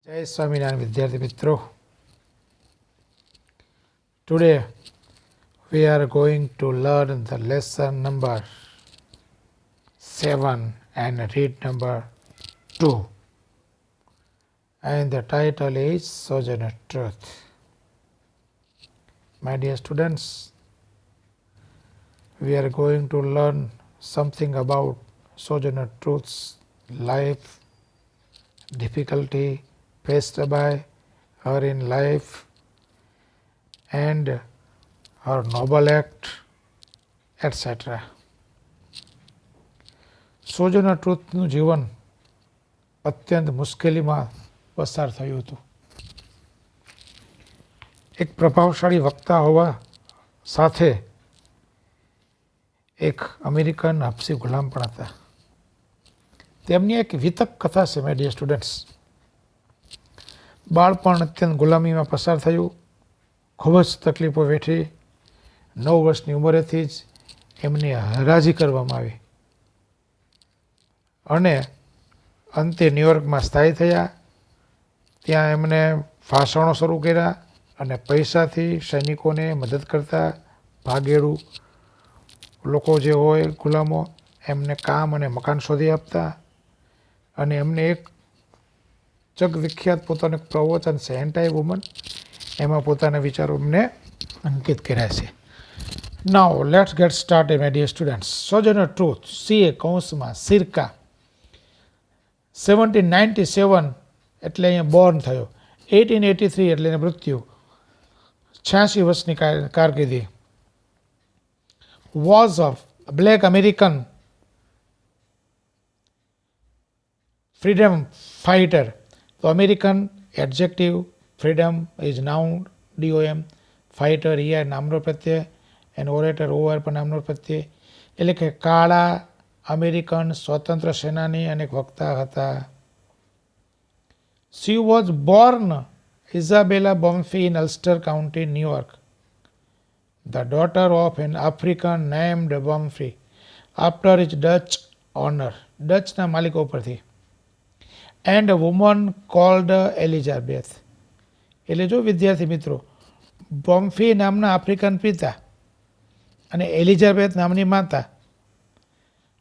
જય સ્વામિનારાયણ વિદ્યાર્થી મિત્રો. Today we are going to learn the lesson number 7 and read number 2, and the title is Sojourner Truth. My dear students, we are going to learn something about Sojourner Truth's life, difficulty faced by her in life, and her noble act, etc. સોજોનર ટ્રુથનું જીવન અત્યંત મુશ્કેલીમાં પસાર થયું હતું. એક પ્રભાવશાળી વક્તા હોવા સાથે એક અમેરિકન હબસી ગુલામ પણ હતા. તેમની એક વિતક કથા છે માય ડિયર સ્ટુડન્ટ્સ. બાળપણ અત્યંત ગુલામીમાં પસાર થયું, ખૂબ જ તકલીફો વેઠી. 9 વર્ષની ઉંમરેથી જ એમની હરાજી કરવામાં આવી અને અંતે ન્યુયોર્કમાં સ્થાયી થયા. ત્યાં એમને ભાષણો શરૂ કર્યા અને પૈસાથી સૈનિકોને મદદ કરતા, ભાગેડુ લોકો જે હોય ગુલામો એમને કામ અને મકાન શોધી આપતા. અને એમને એક જગવિખ્યાત પોતાનું એક પ્રવચન છે એન્ટાઈ વુમન, એમાં પોતાના વિચારો એમને અંકિત કર્યા છે. Now let's get started my dear students. Sojourner Truth CA કૌંસમાં સિરકા 1797 એટલે અહીંયા બોર્ન થયો, 1883 એટલે એને મૃત્યુ, 86 વર્ષની કારકિર્દી. Was of black American freedom fighter. તો American adjective, freedom is noun DOM, fighter ER નામનો પ્રત્યય, એન્ડ ઓરેટર OR પણ નામનો પ્રત્યય. એટલે કે કાળા અમેરિકન સ્વતંત્ર સેનાની અને વક્તા હતા. She was born Isabella Bomfrey in Ulster County, New York, the daughter of an African named Bomfrey, after his Dutch owner, ડચના માલિકો પરથી, and a woman called Elizabeth. એટલે જો વિદ્યાર્થી મિત્રો, બોમ્ફી નામના આફ્રિકન પિતા અને એલિઝાબેથ નામની માતા.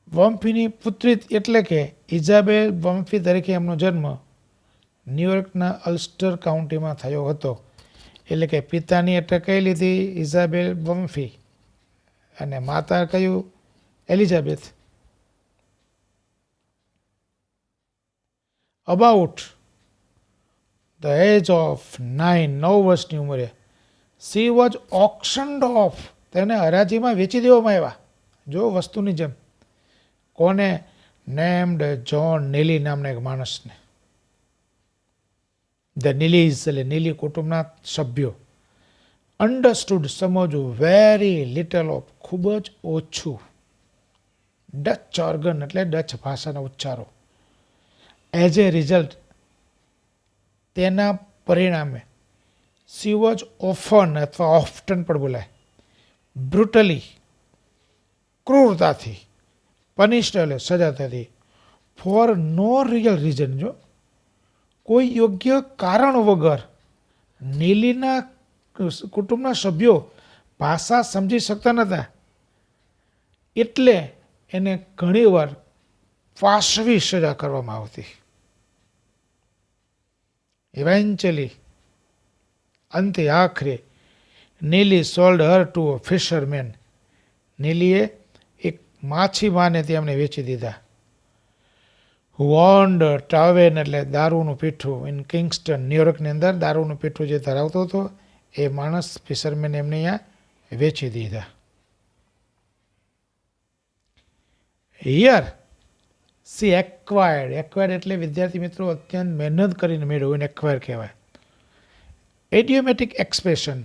બોમ્ફીની પુત્રી એટલે કે ઇઝાબેલ બોમ્ફી તરીકે એમનો જન્મ ન્યુયોર્કના અલ્સ્ટર કાઉન્ટીમાં થયો હતો. એટલે કે પિતાની અટકાઈ લીધી ઇઝાબેલ બોમ્ફી અને માતા કહ્યું Elizabeth. About the age of 9 વર્ષની ઉંમરે સી વોઝ ઓક્શન્ડ ઓફ, તેને હરાજીમાં વેચી દેવામાં આવ્યા. જો વસ્તુની જેમ. કોને? નેમ્ડ જ્હોન નીલી નામના એક માણસને. ધ નીલીઝ એટલે નીલી કુટુંબના સભ્યો. અન્ડરસ્ટુડ સમજવું, વેરી લિટલ ઓફ ખૂબ જ ઓછું. ડચ ઓર્ગન એટલે ડચ ભાષાના ઉચ્ચારો. એઝ એ રિઝલ્ટ તેના પરિણામે સી વોઝ ઓફન અથવા ઓફટન પણ બોલાય, બ્રુટલી ક્રૂરતાથી પનિશ્ડ એટલે સજા થતી, ફોર નો રિયલ રીઝન, જો કોઈ યોગ્ય કારણ વગર. નીલીના કુટુંબના સભ્યો ભાષા સમજી શકતા નહોતા એટલે એને ઘણીવાર ફાંસવી સજા કરવામાં આવતી. ઇવેન્ચ્યુઅલી અંતે આખરે Neely sold her to a fisherman. નીલીએ એક માછીમારને તેમને વેચી દીધા. હુ ઓન્ડ ટાવેન એટલે દારૂનું પીઠું ઇન કિંગસ્ટન, ન્યુયોર્કની અંદર દારૂનું પીઠું જે ધરાવતો હતો એ માણસ ફિશરમેન એમને અહીંયા વેચી દીધા. હિયર સી એક્વાયર્ડ એટલે વિદ્યાર્થી મિત્રો અત્યંત મહેનત કરીને મેળવ્યું, એક્વાયર કહેવાય. એડિયોમેટિક એક્સપ્રેશન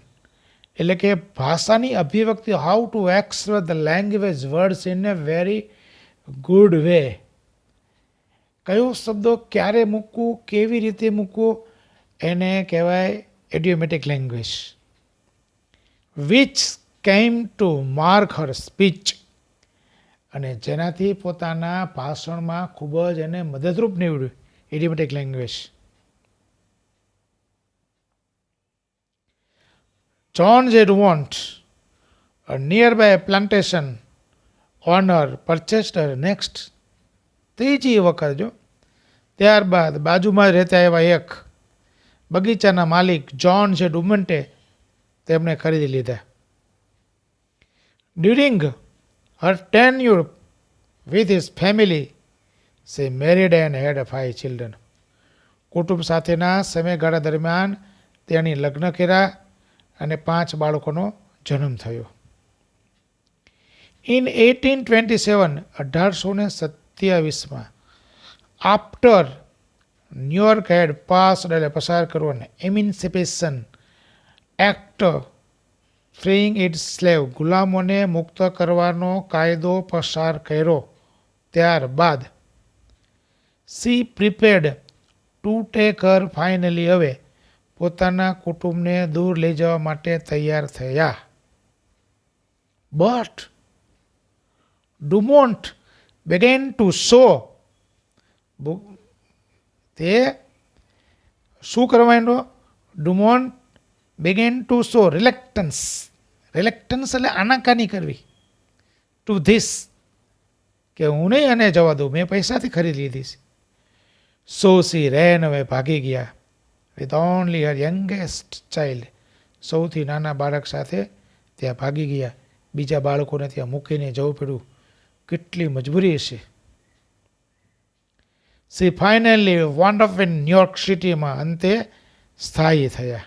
એટલે કે ભાષાની અભિવ્યક્તિ, how to express the language words in a very good way. કયો શબ્દો ક્યારે મૂકવું, કેવી રીતે મૂકવું, એને કહેવાય idiomatic language. Which came to mark her speech, અને જેનાથી પોતાના ભાષણમાં ખૂબ જ એને મદદરૂપ નીવડ્યું. Idiomatic language. John J. Dumont, a nearby plantation owner, purchased her next. ત્રીજી વખત જો ત્યારબાદ બાજુમાં રહેતા એવા એક બગીચાના માલિક જ્હોન જે ડુમન્ટે તેમને ખરીદી લીધા. During her tenure with his family, she married and had 5 children. કુટુંબ સાથેના સમયગાળા દરમિયાન તેણી લગ્ન કર્યા અને 5 બાળકોનો જન્મ થયો. ઇન 1827, 1827માં, આફ્ટર ન્યુયોર્ક હેડ પાસ્ડ એટલે પસાર કરવો ને emancipation act freeing its slave ગુલામોને મુક્ત કરવાનો કાયદો પસાર કર્યો ત્યારબાદ she prepared to take her finally હવે પોતાના કુટુંબને દૂર લઈ જવા માટે તૈયાર થયા. But Dumont began to show તે શું કરવાનો ડુમોન્ટ began to show reluctance એટલે આનાકાની કરવી ટુ ધીસ કે હું નહીં અને જવા દઉં, મેં પૈસાથી ખરીદી લીધી છે. સો સી રેન હવે ભાગી ગયા with only Har youngest child સૌથી નાના બાળક સાથે ત્યાં ભાગી ગયા. બીજા બાળકોને ત્યાં મૂકીને જવું પડ્યું. કેટલી મજબૂરી હશે. She finally wound up in New York સિટીમાં અંતે સ્થાયી થયા.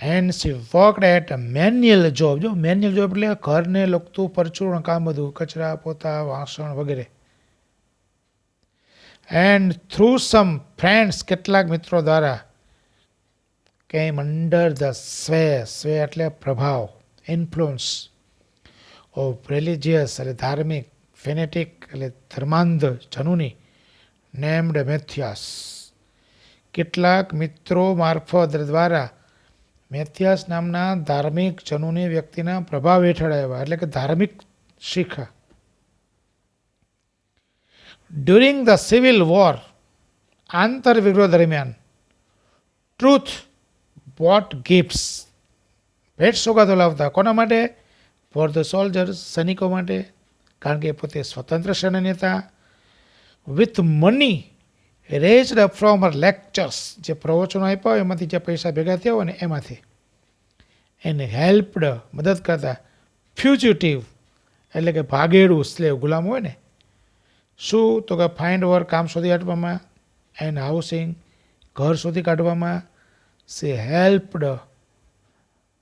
And she worked at manual job. જો મેન્યુઅલ જોબ એટલે ઘરને લગતું પરચુરણ કામ બધું, કચરા પોતા વાસણ વગેરે. એન્ડ થ્રુ સમ ફ્રેન્ડ્સ કેટલાક મિત્રો દ્વારા કેમ અંડર ધ સ્વે એટલે પ્રભાવ, ઇન્ફ્લુઅન્સ ઓફ રિલિજિયસ એટલે ધાર્મિક, ફેનેટિક એટલે ધર્માંધ જનુની નેમ્ડ મેથિયાસ. કેટલાક મિત્રો મારફત દ્વારા મેથિયાસ નામના ધાર્મિક જનુની વ્યક્તિના પ્રભાવ હેઠળ આવ્યા એટલે કે ધાર્મિક શીખા. ડ્યુરિંગ ધ સિવિલ વોર આંતરવિગ્રહ દરમિયાન ટ્રુથ બોટ ગિફ્ટ્સ ભેટ સોગાદો લાવતા. કોના માટે? ફોર ધ સોલ્જર્સ સૈનિકો માટે, કારણ કે પોતે સ્વતંત્ર સેનાની હતા. With money raised up from her lectures જે પ્રવચનો આપ્યા હોય એમાંથી જે પૈસા ભેગા થયા હોય ને એમાંથી. એને હેલ્પડ મદદ કરતા ફ્યુજિટિવ એટલે કે ભાગેડું સ્લેવ ગુલામ હોય ને. શું તો કે ફાઇન્ડ વર્ક કામ શોધી કાઢવામાં, એન્ડ હાઉસિંગ ઘર શોધી કાઢવામાં. સી હેલ્પડ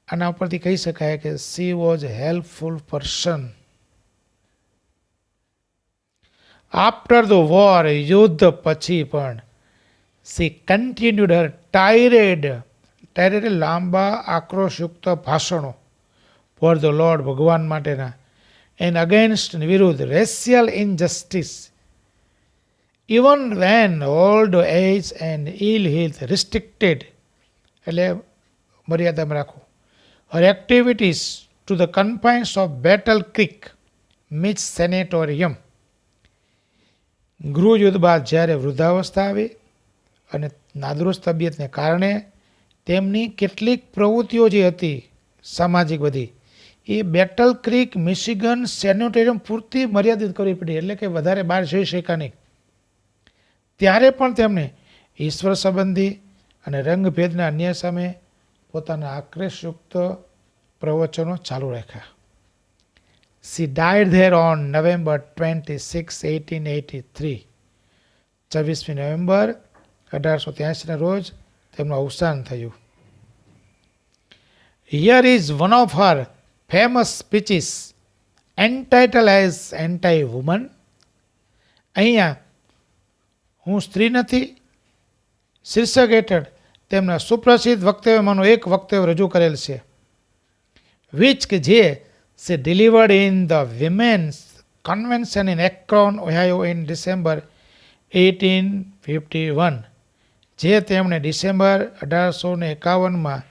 આના ઉપરથી કહી શકાય કે she was helpful person. After the war યુદ્ધ પછી પણ સી કન્ટિન્યુડ હર ટાયરેડ લાંબા આક્રોશયુક્ત ભાષણો ફોર ધ લોર્ડ ભગવાન માટેના એન્ડ અગેન્સ્ટ વિરુદ્ધ racial injustice even when old age and ill health restricted એટલે મર્યાદામાં રાખવું. Her activities to the confines of Battle Creek Mich sanatorium. ગૃહયુદ્ધ બાદ જ્યારે વૃદ્ધાવસ્થા આવી અને નાદુરસ્ત તબિયતને કારણે તેમની કેટલીક પ્રવૃત્તિઓ જે હતી સામાજિક બધી એ બેટલ ક્રીક મિશિગન સેનેટોરિયમ પૂરતી મર્યાદિત કરવી પડી એટલે કે વધારે બહાર જઈ શક્યા નહીં. ત્યારે પણ તેમણે ઈશ્વર સંબંધી અને રંગભેદના અન્યાય સામે પોતાના આક્રોશયુક્ત પ્રવચનો ચાલુ રાખ્યા. She died there on November 26, 1883. 26મી November 1883ના રોજ તેમનું અવસાન થયું. Here is one of her famous speeches entitled as Anti-Woman. અહીંયા હું સ્ત્રી નથી શીર્ષક હેઠળ તેમના સુપ્રસિદ્ધ વક્તવ્યમાંનું એક વક્તવ્ય રજૂ કરેલ છે. which કે જે she delivered in the Women's Convention in Akron, Ohio in December 1851. જે તેમણે ડિસેમ્બર 1851માં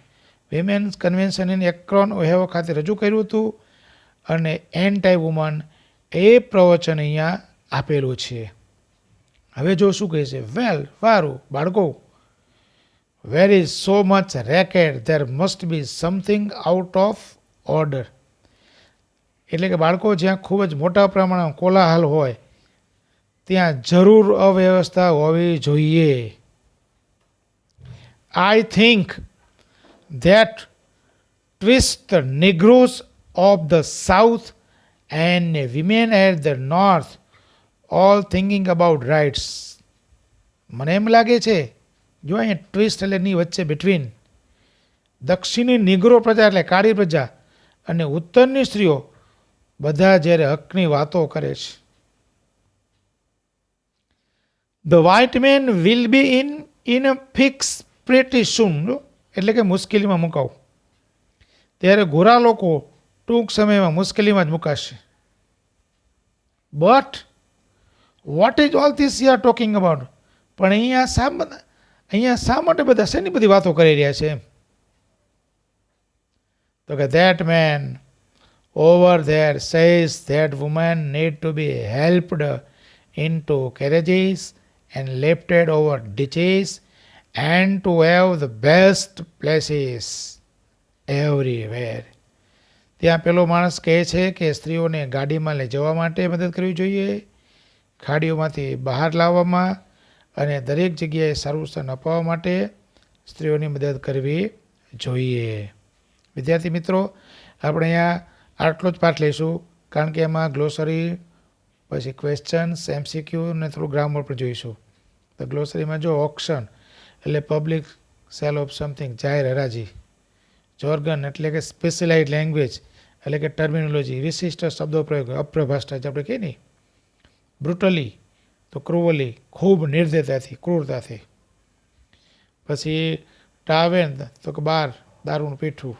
women's convention in Akron Ohio ખાતે રજૂ કર્યું હતું અને એન્ટાઈ વુમન એ પ્રવચન અહીંયા આપેલું છે. હવે જો શું કહે છે? વેલ વારું બાળકો, Where is so much racket, there must be something out of order. એટલે કે બાળકો જ્યાં ખૂબ જ મોટા પ્રમાણમાં કોલાહલ હોય ત્યાં જરૂર અવ્યવસ્થા હોવી જોઈએ. I think that twist the Negroes of the South and women at the North all thinking about rights. મને એમ લાગે છે જો અહીંયા ટ્વિસ્ટ એટલે ની વચ્ચે બિટવીન દક્ષિણી નિગ્રો પ્રજા એટલે કાળી પ્રજા અને ઉત્તરની સ્ત્રીઓ બધા જ્યારે હકની વાતો કરે છે. The white man will be in a fix pretty soon. એટલે કે મુશ્કેલીમાં મુકાવું. ત્યારે ગોરા લોકો ટૂંક સમયમાં મુશ્કેલીમાં જ મુકાશે. But what is all this you are talking about? પણ અહીંયા શા માટે બધા શેની બધી વાતો કરી રહ્યા છે? તો કે that man over there says that women need to be helped into carriages and lifted over ditches and to have the best places everywhere. ત્યાં પેલો માણસ કહે છે કે સ્ત્રીઓને ગાડીમાં લઈ જવા માટે મદદ કરવી જોઈએ, ખાડીઓમાંથી બહાર લાવવામાં અને દરેક જગ્યાએ સારું સ્થાન અપાવવા માટે સ્ત્રીઓની મદદ કરવી જોઈએ. વિદ્યાર્થી મિત્રો, આપણે અહીંયા આટલો જ પાઠ લઈશું કારણ કે એમાં ગ્લોસરી પછી ક્વેશ્ચન્સ MCQ ને થોડું ગ્રામર પણ જોઈશું. તો ગ્લોસરીમાં જો ઓક્શન એટલે પબ્લિક સેલ ઓફ સમથિંગ, જાહેર હરાજી. જોર્ગન એટલે કે સ્પેશિયલાઇઝ લેંગ્વેજ એટલે કે ટર્મિનોલોજી, વિશિષ્ટ શબ્દો પ્રયોગ, અપ્રભાષા જે આપણે કહીએ ને. બ્રુટલી તો ક્રુઅલી, ખૂબ નિર્દયતાથી, ક્રૂરતાથી. પછી ટાવેન તો કે બાર, દારૂનું પીઠું.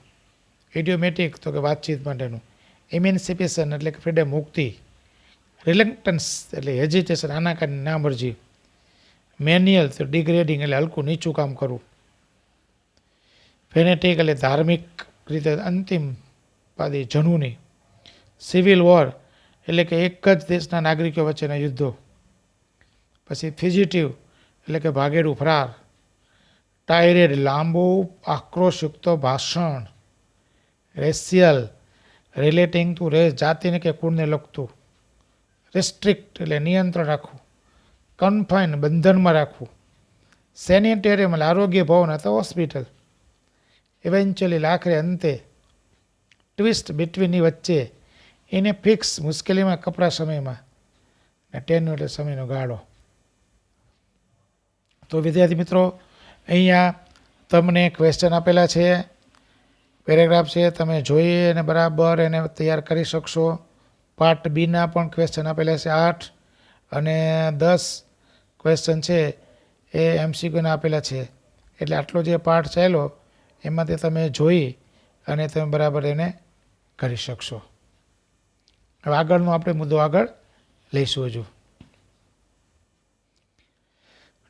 ઇડિયોમેટિક તો કે વાતચીત માટેનું. ઇમેન્સિપેશન એટલે કે ફ્રીડમ, મુક્તિ. રિલેક્ટન્સ એટલે હેજિટેશન, આનાકાની ના મરજી. મેન્યુઅલ તો ડિગ્રેડિંગ એટલે હલકું નીચું કામ કરવું. ફેનેટિક એટલે ધાર્મિક રીતે અંતિમ પાદી જનૂની. સિવિલ વોર એટલે કે એક જ દેશના નાગરિકો વચ્ચેના યુદ્ધો. પછી ફિઝિટિવ એટલે કે ભાગેડું, ફરાર. ટાયરેડ લાંબુ આક્રોશયુક્ત ભાષણ. રેશિયલ રિલેટિંગ ટુ રેસ, જાતિને કે કુળને લગતું. રિસ્ટ્રિક્ટ એટલે નિયંત્રણ રાખવું. કન્ફાઇન બંધનમાં રાખવું. સેનિટેરિયમ એટલે આરોગ્ય ભવન અથવા હોસ્પિટલ. ઇવેન્ચ્યુઅલી આખરે અંતે. ટ્વિસ્ટ બિટવીનની વચ્ચે. એને ફિક્સ મુશ્કેલીમાં કપરા સમયમાં. ને ટેન્યુ એટલે સમયનો ગાળો. તો વિદ્યાર્થી મિત્રો, અહીંયા તમને ક્વેશ્ચન આપેલા છે, પેરેગ્રાફ છે, તમે જોઈ અને બરાબર એને તૈયાર કરી શકશો. પાર્ટ બીના પણ ક્વેશ્ચન આપેલા છે 8 અને 10 ક્વેશ્ચન છે એ MCQના આપેલા છે. એટલે આટલો જે પાઠ ચાલ્યો એમાંથી તમે જોઈ અને તમે બરાબર એને કરી શકશો. હવે આગળનો આપણે મુદ્દો આગળ લઈશું હજુ.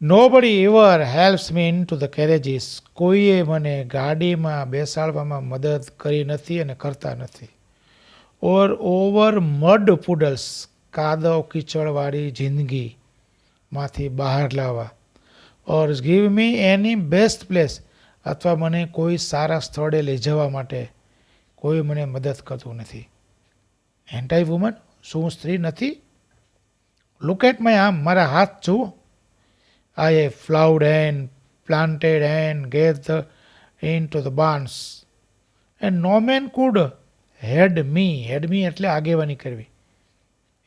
Nobody ever helps me into the carriages. કોઈએ મને ગાડીમાં બેસાડવામાં મદદ કરી નથી અને કરતા નથી. Or over mud puddles, કાદવ કીચડવાળી જિંદગીમાંથી બહાર લાવવા. Or give me any best place, અથવા મને કોઈ સારા સ્થળે લઈ જવા માટે કોઈ મને મદદ કરતું નથી. એન્ટાઈ વુમન, શું સ્ત્રી નથી? લુક એટ માય આર્મ, મારા હાથ જુઓ. I have plowed and planted and gathered into the barns, and no man could head me. Head me એટલે આગેવાની કરવી.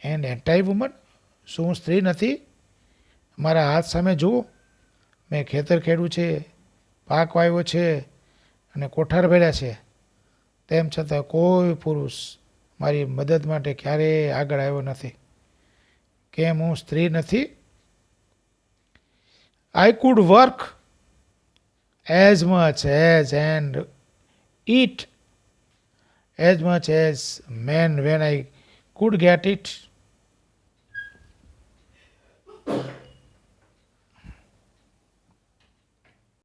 And anti-woman, શું સ્ત્રી નથી? મારા હાથ સામે જુઓ. મેં ખેતર ખેડ્યું છે, પાક વાવ્યો છે અને કોઠાર ભર્યા છે. તેમ છતાં કોઈ પુરુષ મારી મદદ માટે ક્યારેય આગળ આવ્યો નથી. કેમ હું સ્ત્રી નથી? I could work as much as and eat as much as men when I could get it.